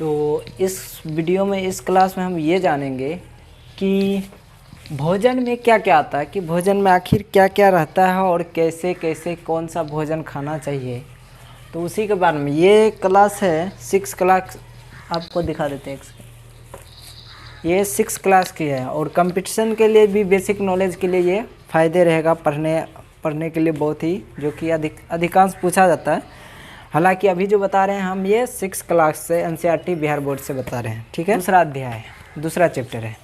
तो इस वीडियो में, इस क्लास में हम ये जानेंगे कि भोजन में क्या क्या आता है, कि भोजन में आखिर क्या क्या रहता है और कैसे कैसे कौन सा भोजन खाना चाहिए। तो उसी के बारे में ये क्लास है, 6 क्लास आपको दिखा देते हैं। ये 6 क्लास की है और कंपटीशन के लिए भी, बेसिक नॉलेज के लिए ये फ़ायदे रहेगा, पढ़ने के लिए बहुत ही, जो कि अधिकांश पूछा जाता है। हालांकि अभी जो बता रहे हैं हम, ये 6 क्लास से एनसीईआरटी बिहार बोर्ड से बता रहे हैं, ठीक है। दूसरा अध्याय, दूसरा चैप्टर है।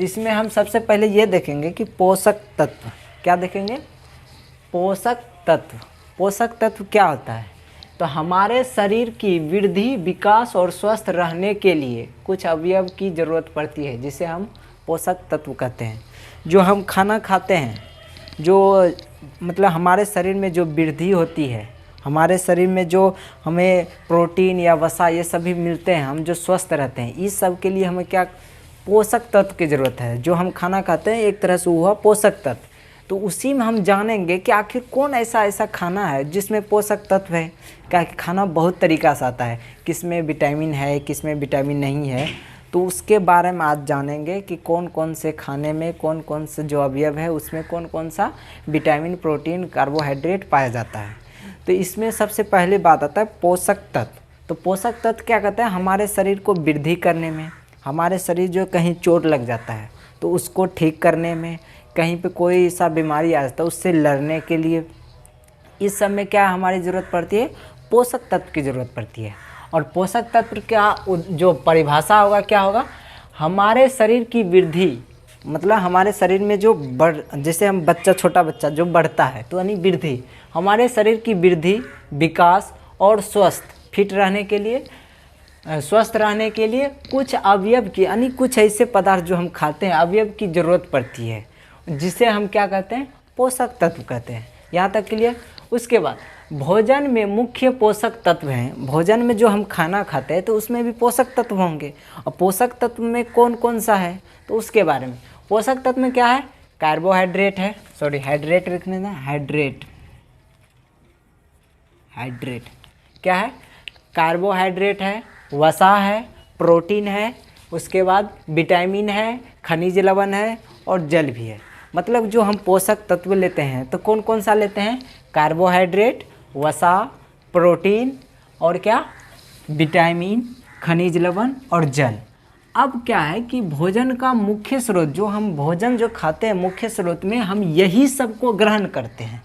इसमें हम सबसे पहले ये देखेंगे कि पोषक तत्व क्या देखेंगे। पोषक तत्व, पोषक तत्व क्या होता है। तो हमारे शरीर की वृद्धि, विकास और स्वस्थ रहने के लिए कुछ अवयव की ज़रूरत पड़ती है, जिसे हम पोषक तत्व कहते हैं। जो हम खाना खाते हैं, जो मतलब हमारे शरीर में जो वृद्धि होती है, हमारे शरीर में जो हमें प्रोटीन या वसा ये सभी मिलते हैं, हम जो स्वस्थ रहते हैं, इस सब के लिए हमें क्या पोषक तत्व की ज़रूरत है। जो हम खाना खाते हैं एक तरह से वो हुआ पोषक तत्व। तो उसी में हम जानेंगे कि आखिर कौन ऐसा खाना है जिसमें पोषक तत्व है। क्या खाना बहुत तरीक़ा से आता है, किस में विटामिन है, किस में विटामिन नहीं है। तो उसके बारे में आज जानेंगे कि कौन कौन से खाने में कौन कौन से जो अवयव है उसमें कौन कौन सा विटामिन, प्रोटीन, कार्बोहाइड्रेट पाया जाता है। तो इसमें सबसे पहले बात आता है पोषक तत्व। तो पोषक तत्व क्या कहते हैं, हमारे शरीर को वृद्धि करने में, हमारे शरीर जो कहीं चोट लग जाता है तो उसको ठीक करने में, कहीं पे कोई ऐसा बीमारी आ जाता है उससे लड़ने के लिए, इस सब में क्या हमारी ज़रूरत पड़ती है, पोषक तत्व की ज़रूरत पड़ती है। और पोषक तत्व का जो परिभाषा होगा क्या होगा, हमारे शरीर की वृद्धि, मतलब हमारे शरीर में जो जैसे हम छोटा बच्चा जो बढ़ता है तो यानी वृद्धि, हमारे शरीर की वृद्धि, विकास और फिट रहने के लिए, स्वस्थ रहने के लिए कुछ अवयव की, यानी कुछ ऐसे पदार्थ जो हम खाते हैं, अवयव की ज़रूरत पड़ती है, जिसे हम क्या कहते हैं, पोषक तत्व कहते हैं। यहाँ तक के लिए। उसके बाद भोजन में मुख्य पोषक तत्व हैं। भोजन में जो हम खाना खाते हैं तो उसमें भी पोषक तत्व होंगे, और पोषक तत्व में कौन कौन सा है तो उसके बारे में। पोषक तत्व में क्या है, कार्बोहाइड्रेट है, हाइड्रेट लिखने दें, हाइड्रेट क्या है, कार्बोहाइड्रेट है, वसा है, प्रोटीन है, उसके बाद विटामिन है, खनिज लवण है और जल भी है। मतलब जो हम पोषक तत्व लेते हैं तो कौन कौन सा लेते हैं, कार्बोहाइड्रेट, वसा, प्रोटीन और क्या, विटामिन, खनिज लवण और जल। अब क्या है कि भोजन का मुख्य स्रोत, जो हम भोजन जो खाते हैं मुख्य स्रोत में हम यही सबको ग्रहण करते हैं।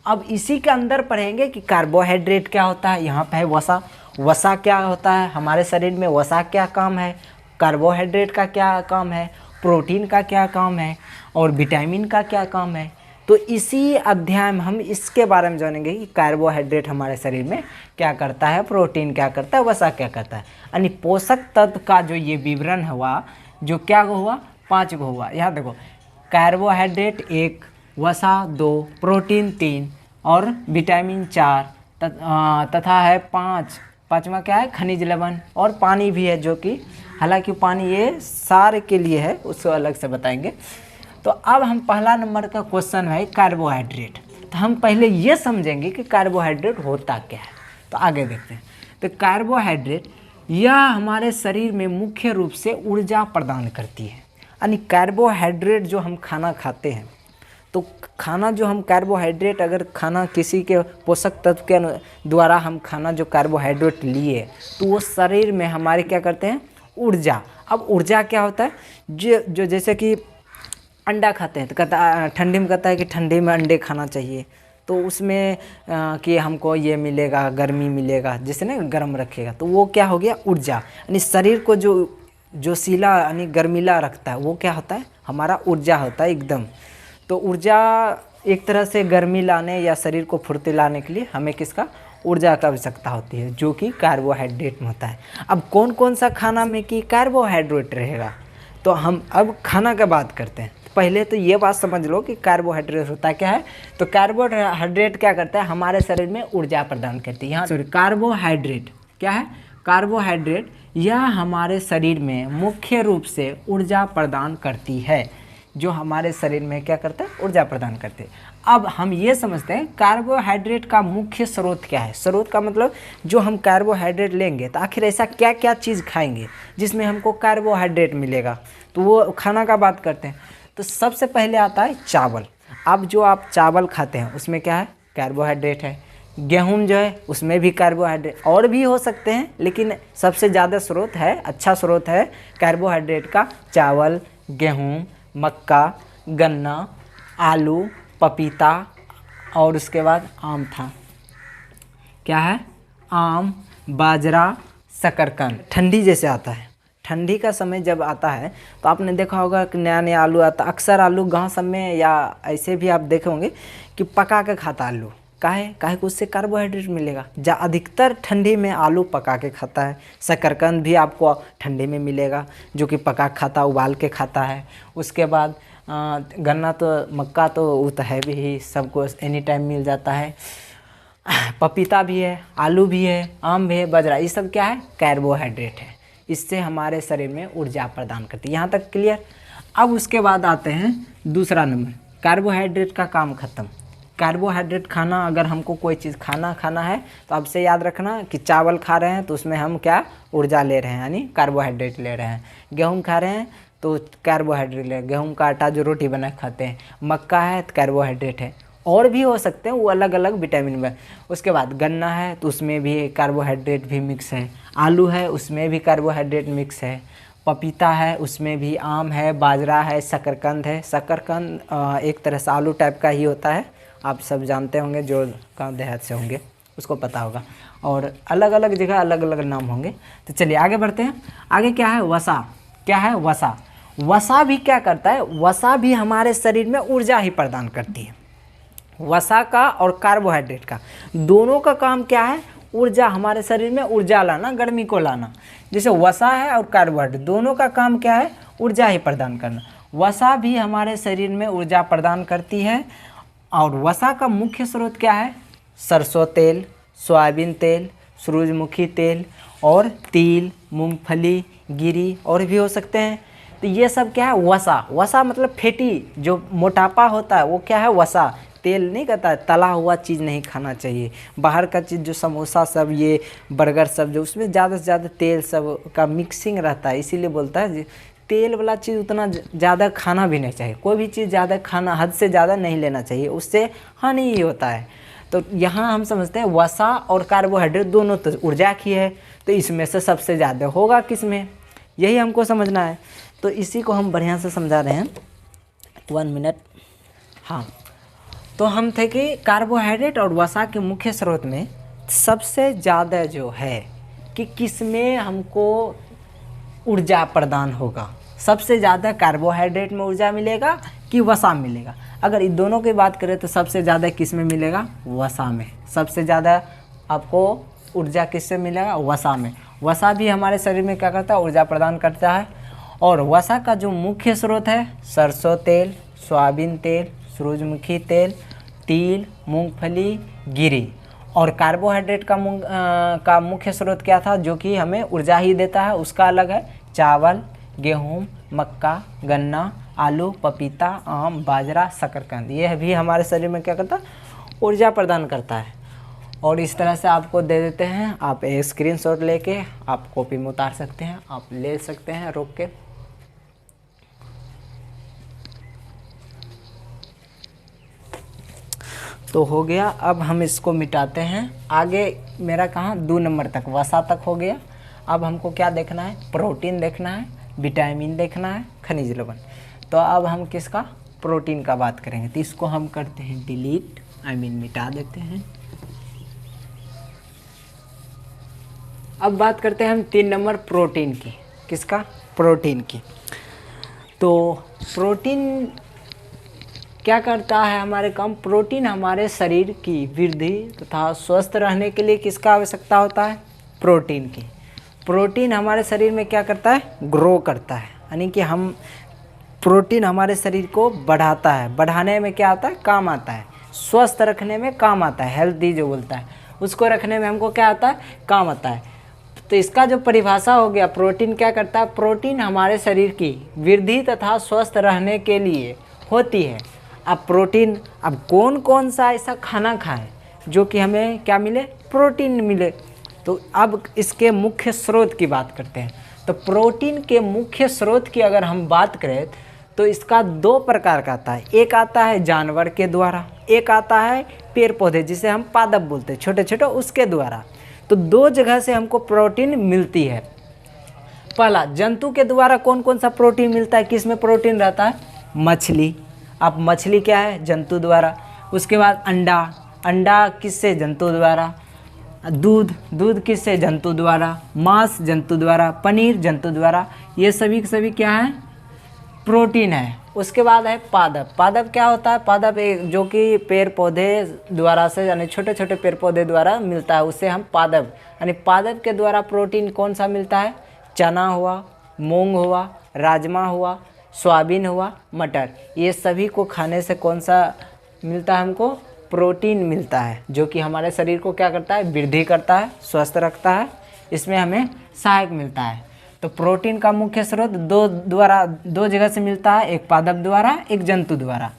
अब इसी के अंदर पढ़ेंगे कि कार्बोहाइड्रेट क्या होता है, यहाँ पे है वसा, वसा क्या होता है, हमारे शरीर में वसा क्या काम है, कार्बोहाइड्रेट का क्या काम है, प्रोटीन का क्या काम है और विटामिन का क्या काम है। तो इसी अध्याय में हम इसके बारे में जानेंगे कि कार्बोहाइड्रेट हमारे शरीर में क्या करता है, प्रोटीन क्या करता है, वसा क्या करता है। यानी पोषक तत्व का जो ये विवरण हुआ, जो क्या हुआ, 5 गो हुआ। यहाँ देखो, कार्बोहाइड्रेट 1, वसा 2, प्रोटीन 3 और विटामिन 4 तथा है 5वां क्या है, खनिज लवण और पानी भी है, जो कि हालांकि पानी ये सार के लिए है, उसको अलग से बताएंगे। तो अब हम पहला नंबर का क्वेश्चन है कार्बोहाइड्रेट। तो हम पहले ये समझेंगे कि कार्बोहाइड्रेट होता क्या है, तो आगे देखते हैं। तो कार्बोहाइड्रेट यह हमारे शरीर में मुख्य रूप से ऊर्जा प्रदान करती है। यानी कार्बोहाइड्रेट जो हम खाना खाते हैं, तो खाना जो हम कार्बोहाइड्रेट, अगर खाना किसी के पोषक तत्व के द्वारा हम खाना जो कार्बोहाइड्रेट लिए तो वो शरीर में हमारे क्या करते हैं, ऊर्जा। अब ऊर्जा क्या होता है, जो जैसे कि अंडा खाते हैं तो कहता, ठंडी में कहता है कि ठंडी में अंडे खाना चाहिए, तो उसमें कि हमको ये मिलेगा, गर्मी मिलेगा, जिससे ना गर्म रखेगा, तो वो क्या हो गया, ऊर्जा। यानी शरीर को जो सीला यानी गर्मीला रखता है वो क्या होता है, हमारा ऊर्जा होता है एकदम। तो ऊर्जा एक तरह से गर्मी लाने या शरीर को फुर्ती लाने के लिए हमें किसका, ऊर्जा की आवश्यकता होती है, जो कि कार्बोहाइड्रेट में होता है। अब कौन कौन सा खाना में कि कार्बोहाइड्रेट रहेगा, तो हम अब खाना का बात करते हैं। पहले तो ये बात समझ लो कि कार्बोहाइड्रेट होता क्या है। तो कार्बोहाइड्रेट क्या करता है, हमारे शरीर में ऊर्जा प्रदान करती है। यहाँ कार्बोहाइड्रेट क्या है, कार्बोहाइड्रेट यह हमारे शरीर में मुख्य रूप से ऊर्जा प्रदान करती है, जो हमारे शरीर में क्या करता है, ऊर्जा प्रदान करते हैं। अब हम ये समझते हैं कार्बोहाइड्रेट का मुख्य स्रोत क्या है। स्रोत का मतलब जो हम कार्बोहाइड्रेट लेंगे तो आखिर ऐसा क्या क्या चीज़ खाएंगे जिसमें हमको कार्बोहाइड्रेट मिलेगा, तो वो खाना का बात करते हैं। तो सबसे पहले आता है चावल। अब जो आप चावल खाते हैं उसमें क्या है, कार्बोहाइड्रेट है। गेहूं जो है उसमें भी कार्बोहाइड्रेट, और भी हो सकते हैं लेकिन सबसे ज़्यादा स्रोत है, अच्छा स्रोत है कार्बोहाइड्रेट का चावल, गेहूं, मक्का, गन्ना, आलू, पपीता, और उसके बाद आम था, क्या है, आम, बाजरा, शकरकंद। ठंडी जैसे आता है, ठंडी का समय जब आता है तो आपने देखा होगा कि नया नया आलू आता। अक्सर आलू गांव सब में या ऐसे भी आप देखे होंगे कि पका के खाता आलू, काहे कि उससे कार्बोहाइड्रेट मिलेगा। अधिकतर ठंडी में आलू पका के खाता है। शकरकंद भी आपको ठंडी में मिलेगा, जो कि पका के खाता, उबाल के खाता है। उसके बाद गन्ना तो, मक्का तो वो तो है भी, सबको एनी टाइम मिल जाता है। पपीता भी है, आलू भी है, आम भी है, बाजरा, ये सब क्या है, कार्बोहाइड्रेट है। इससे हमारे शरीर में ऊर्जा प्रदान करती है। यहाँ तक क्लियर। अब उसके बाद आते हैं दूसरा नंबर, कार्बोहाइड्रेट का काम खत्म। कार्बोहाइड्रेट खाना, अगर हमको कोई चीज़ खाना है तो आपसे याद रखना कि चावल खा रहे हैं तो उसमें हम क्या, ऊर्जा ले रहे हैं, यानी कार्बोहाइड्रेट ले रहे हैं। गेहूँ खा रहे हैं तो कार्बोहाइड्रेट ले, गेहूँ का आटा जो रोटी बना खाते हैं। मक्का है तो कार्बोहाइड्रेट है, और भी हो सकते हैं, वो अलग अलग विटामिन में। उसके बाद गन्ना है तो उसमें भी कार्बोहाइड्रेट भी मिक्स है। आलू है उसमें भी कार्बोहाइड्रेट मिक्स है। पपीता है उसमें भी, आम है, बाजरा है, शकरकंद है। शकरकंद एक तरह से आलू टाइप का ही होता है, आप सब जानते होंगे, जो गाँव देहात से होंगे उसको पता होगा। और अलग अलग जगह अलग अलग नाम होंगे। तो चलिए आगे बढ़ते हैं। आगे क्या है, वसा। क्या है, वसा। वसा भी क्या करता है, वसा भी हमारे शरीर में ऊर्जा ही प्रदान करती है। वसा का और कार्बोहाइड्रेट का दोनों का काम क्या है, ऊर्जा, हमारे शरीर में ऊर्जा लाना, गर्मी को लाना। जैसे वसा है और कार्बोहाइड्रेट, दोनों का काम क्या है, ऊर्जा ही प्रदान करना। वसा भी हमारे शरीर में ऊर्जा प्रदान करती है। और वसा का मुख्य स्रोत क्या है, सरसों तेल, सोयाबीन तेल, सूरजमुखी तेल और तिल, मूंगफली, गिरी, और भी हो सकते हैं। तो ये सब क्या है, वसा। वसा मतलब फैटी, जो मोटापा होता है वो क्या है, वसा। तेल नहीं कहता है, तला हुआ चीज़ नहीं खाना चाहिए। बाहर का चीज़ जो समोसा सब, ये बर्गर सब, जो उसमें ज़्यादा से ज़्यादा तेल सब का मिक्सिंग रहता है, इसीलिए बोलता है तेल वाला चीज़ उतना ज़्यादा खाना भी नहीं चाहिए। कोई भी चीज़ ज़्यादा खाना, हद से ज़्यादा नहीं लेना चाहिए, उससे हानि ही होता है। तो यहाँ हम समझते हैं वसा और कार्बोहाइड्रेट दोनों तो ऊर्जा की है, तो इसमें से सबसे ज़्यादा होगा किस में, यही हमको समझना है। तो इसी को हम बढ़िया से समझा रहे हैं। 1 मिनट। हाँ, तो हम थे कि कार्बोहाइड्रेट और वसा के मुख्य स्रोत में सबसे ज़्यादा जो है कि किस में हमको ऊर्जा प्रदान होगा, सबसे ज़्यादा कार्बोहाइड्रेट में ऊर्जा मिलेगा कि वसा मिलेगा। अगर इन दोनों की बात करें तो सबसे ज़्यादा किस में मिलेगा, वसा में। सबसे ज़्यादा आपको ऊर्जा किससे मिलेगा, वसा में। वसा भी हमारे शरीर में क्या करता है, ऊर्जा प्रदान करता है। और वसा का जो मुख्य स्रोत है, सरसों तेल, सोयाबीन तेल, सूरजमुखी तेल, तिल, मूंगफली, गिरी। और कार्बोहाइड्रेट का मुख्य स्रोत क्या था, जो कि हमें ऊर्जा ही देता है, उसका अलग है, चावल, गेहूं, मक्का, गन्ना, आलू, पपीता, आम, बाजरा, शकरकंद। ये भी हमारे शरीर में क्या करता है, ऊर्जा प्रदान करता है। और इस तरह से आपको दे देते हैं, आप एक स्क्रीनशॉट लेके आप कॉपी में उतार सकते हैं, आप ले सकते हैं रोक के। तो हो गया। अब हम इसको मिटाते हैं। आगे मेरा कहाँ, 2 नंबर तक, वसा तक हो गया। अब हमको क्या देखना है, प्रोटीन देखना है, विटामिन देखना है, खनिज लवण। तो अब हम किसका, प्रोटीन का बात करेंगे। तो इसको हम करते हैं डिलीट, मिटा देते हैं। अब बात करते हैं हम 3 नंबर प्रोटीन की। किसका, प्रोटीन की। तो प्रोटीन क्या करता है हमारे काम, प्रोटीन हमारे शरीर की वृद्धि तथा स्वस्थ रहने के लिए किसका आवश्यकता होता है, प्रोटीन की। प्रोटीन हमारे शरीर में क्या करता है, ग्रो करता है, यानी कि हम प्रोटीन हमारे शरीर को बढ़ाता है। बढ़ाने में क्या आता है, काम आता है। स्वस्थ रखने में काम आता है, हेल्दी जो बोलता है उसको रखने में हमको क्या आता है, काम आता है। तो इसका जो परिभाषा हो गया, प्रोटीन क्या करता है, प्रोटीन हमारे शरीर की वृद्धि तथा स्वस्थ रहने के लिए होती है। अब प्रोटीन, अब कौन कौन सा ऐसा खाना खाएं जो कि हमें क्या मिले, प्रोटीन मिले। तो अब इसके मुख्य स्रोत की बात करते हैं। तो प्रोटीन के मुख्य स्रोत की अगर हम बात करें तो इसका दो प्रकार का आता है। एक आता है जानवर के द्वारा, एक आता है पेड़ पौधे जिसे हम पादप बोलते हैं, छोटे छोटे, उसके द्वारा। तो दो जगह से हमको प्रोटीन मिलती है। पहला, जंतु के द्वारा कौन कौन सा प्रोटीन मिलता है, किस में प्रोटीन रहता है, मछली। अब मछली क्या है, जंतु द्वारा। उसके बाद अंडा, अंडा किससे, जंतु द्वारा। दूध, दूध किससे, जंतु द्वारा। मांस, जंतु द्वारा। पनीर, जंतु द्वारा। ये सभी के सभी क्या है, प्रोटीन है। उसके बाद है पादप। पादप क्या होता है, पादप एक जो कि पेड़ पौधे द्वारा से, यानी छोटे छोटे पेड़ पौधे द्वारा मिलता है, उससे हम पादप, यानी पादप के द्वारा प्रोटीन कौन सा मिलता है, चना हुआ, मूंग हुआ, राजमा हुआ, सोयाबीन हुआ, मटर। ये सभी को खाने से कौन सा मिलता है, हमको प्रोटीन मिलता है, जो कि हमारे शरीर को क्या करता है, वृद्धि करता है, स्वस्थ रखता है, इसमें हमें सहायक मिलता है। तो प्रोटीन का मुख्य स्रोत दो जगह से मिलता है, एक पादप द्वारा, एक जंतु द्वारा।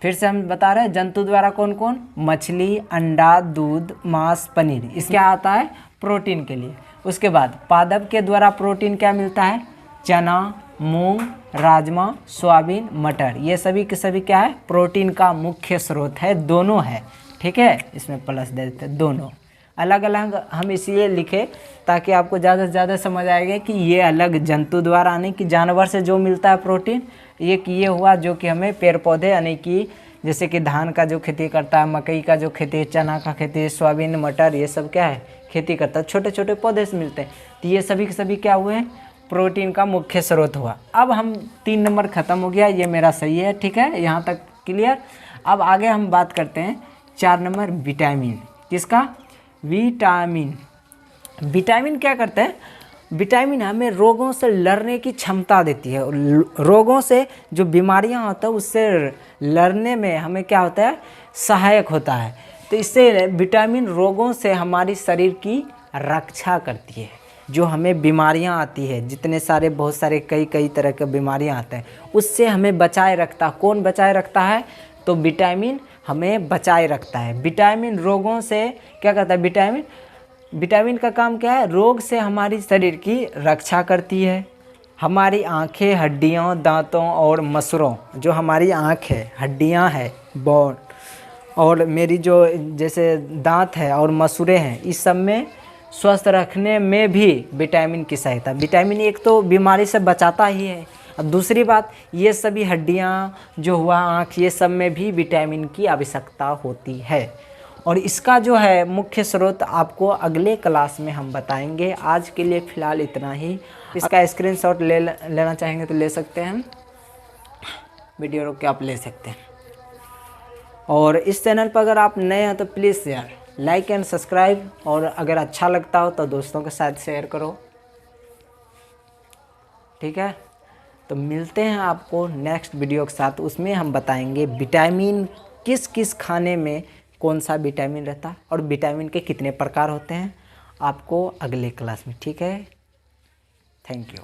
फिर से हम बता रहे हैं, जंतु द्वारा कौन कौन, मछली, अंडा, दूध, मांस, पनीर, इसका आता है प्रोटीन के लिए। उसके बाद पादप के द्वारा प्रोटीन क्या मिलता है, चना, मूंग, राजमा, सोयाबीन, मटर। ये सभी के सभी क्या है, प्रोटीन का मुख्य स्रोत है, दोनों है। ठीक है, इसमें प्लस दे देते हैं, दोनों अलग अलग हम इसलिए लिखे ताकि आपको ज़्यादा से ज़्यादा समझ आएगा कि ये अलग जंतु द्वारा, यानी कि जानवर से जो मिलता है प्रोटीन, ये हुआ जो कि हमें पेड़ पौधे, यानी कि जैसे कि धान का जो खेती करता है, मकई का जो खेती, चना का खेती, सोयाबीन, मटर, ये सब क्या है, खेती करता है, छोटे छोटे पौधे से मिलते हैं। तो ये सभी के सभी क्या हुए, प्रोटीन का मुख्य स्रोत हुआ। अब हम 3 नंबर ख़त्म हो गया, ये मेरा सही है, ठीक है, यहाँ तक क्लियर। अब आगे हम बात करते हैं 4 नंबर, विटामिन। किसका, विटामिन। विटामिन क्या करते हैं, विटामिन हमें रोगों से लड़ने की क्षमता देती है। रोगों से जो बीमारियां होता है उससे लड़ने में हमें क्या होता है, सहायक होता है। तो इससे विटामिन रोगों से हमारी शरीर की रक्षा करती है। जो हमें बीमारियां आती है, जितने सारे बहुत सारे कई तरह के बीमारियां आते हैं, उससे हमें बचाए रखता। कौन बचाए रखता है, तो विटामिन हमें बचाए रखता है। विटामिन रोगों से क्या करता है, विटामिन का काम क्या है, रोग से हमारी शरीर की रक्षा करती है। हमारी आँखें, हड्डियों, दांतों और मसूरों, जो हमारी आँख है, हड्डियाँ है, बोन, और मेरी जो जैसे दांत है और मसूरे हैं, इस सब में स्वस्थ रखने में भी विटामिन की सहायता। विटामिन एक तो बीमारी से बचाता ही है, अब दूसरी बात, ये सभी हड्डियाँ जो हुआ, आँख, ये सब में भी विटामिन की आवश्यकता होती है। और इसका जो है मुख्य स्रोत आपको अगले क्लास में हम बताएंगे। आज के लिए फ़िलहाल इतना ही। इसका स्क्रीनशॉट लेना चाहेंगे तो ले सकते हैं, वीडियो रोक के आप ले सकते हैं। और इस चैनल पर अगर आप नए हैं तो प्लीज़ यार लाइक एंड सब्सक्राइब, और अगर अच्छा लगता हो तो दोस्तों के साथ शेयर करो, ठीक है। तो मिलते हैं आपको नेक्स्ट वीडियो के साथ, उसमें हम बताएंगे विटामिन किस किस खाने में कौन सा विटामिन रहता है और विटामिन के कितने प्रकार होते हैं, आपको अगले क्लास में, ठीक है। Thank you.